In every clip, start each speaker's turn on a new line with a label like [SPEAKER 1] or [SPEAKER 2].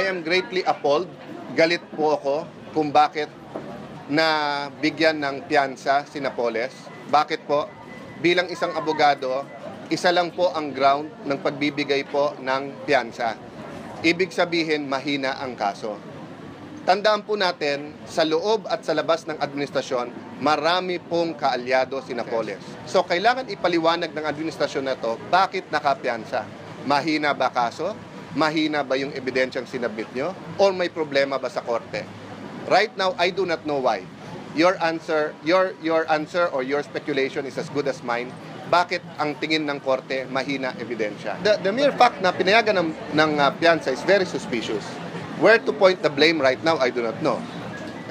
[SPEAKER 1] I am greatly appalled. Galit po ako kung bakit na bigyan ng piyansa si Napoles. Bakit po? Bilang isang abogado, isa lang po ang ground ng pagbibigay po ng piyansa. Ibig sabihin, mahina ang kaso. Tandaan po natin, sa loob at sa labas ng administrasyon, marami pong kaalyado si Napoles. So, kailangan ipaliwanag ng administrasyon na to, bakit nakapiyansa? Mahina ba kaso? Mahina ba yung ebidensyang sinabit nyo? Or may problema ba sa korte? Right now, I do not know why. Your answer or your speculation is as good as mine. Bakit ang tingin ng korte mahina ebidensya? The mere fact na pinayagan ng piyansa is very suspicious. Where to point the blame right now, I do not know.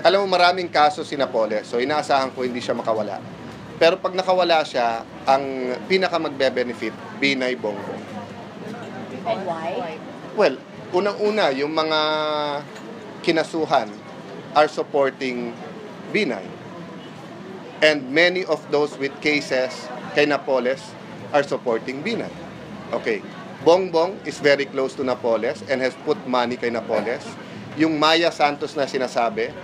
[SPEAKER 1] Alam mo, maraming kaso si Napoles, so inaasahan ko hindi siya makawala. Pero pag nakawala siya, ang pinaka magbe-benefit, Binay Bongbong.
[SPEAKER 2] And why?
[SPEAKER 1] Well, unang-una, yung mga kinasuhan are supporting Binay. And many of those with cases kay Napoles are supporting Binay. Okay. Bongbong is very close to Napoles and has put money kay Napoles. Yung Maya Santos na sinasabi,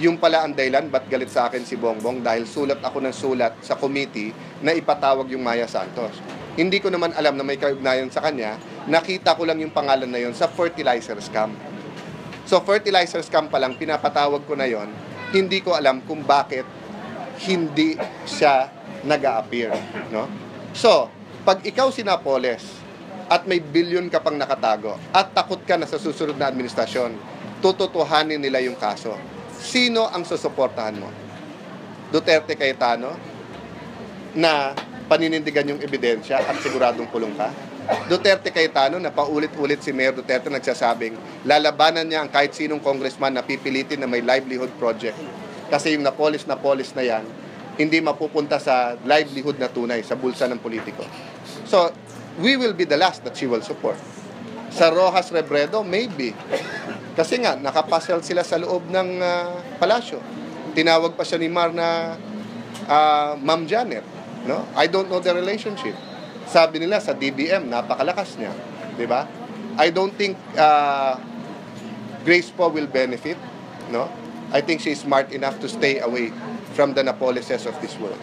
[SPEAKER 1] yung pala ang dahilan ba't galit sa akin si Bongbong dahil sulat ako ng sulat sa committee na ipatawag yung Maya Santos. Hindi ko naman alam na may kaugnayan sa kanya. Nakita ko lang yung pangalan na yon sa fertilizer scam. So fertilizer scam pa lang, pinapatawag ko na yon. Hindi ko alam kung bakit hindi siya nag-a-appear. No? So, pag ikaw si Napoles at may bilyon ka pang nakatago at takot ka na sa susunod na administrasyon, tututuhanin nila yung kaso. Sino ang susuportahan mo? Duterte Cayetano na paninindigan yung ebidensya at siguradong kulong ka? Duterte Cayetano na paulit-ulit si Mayor Duterte nagsasabing lalabanan niya ang kahit sinong congressman na pipilitin na may livelihood project. Kasi yung Napoles na yan, hindi mapupunta sa livelihood na tunay, sa bulsa ng politiko. So, we will be the last that she will support. Sa Rojas Rebredo, maybe. Kasi nga, nakapasel sila sa loob ng palasyo. Tinawag pa siya ni Mar na Ma'am Janet. No? I don't know the relationship. Sabi nila sa DBM, napakalakas niya. Diba? I don't think Grace Poe will benefit. No? I think she's smart enough to stay away from the Napoleses of this world.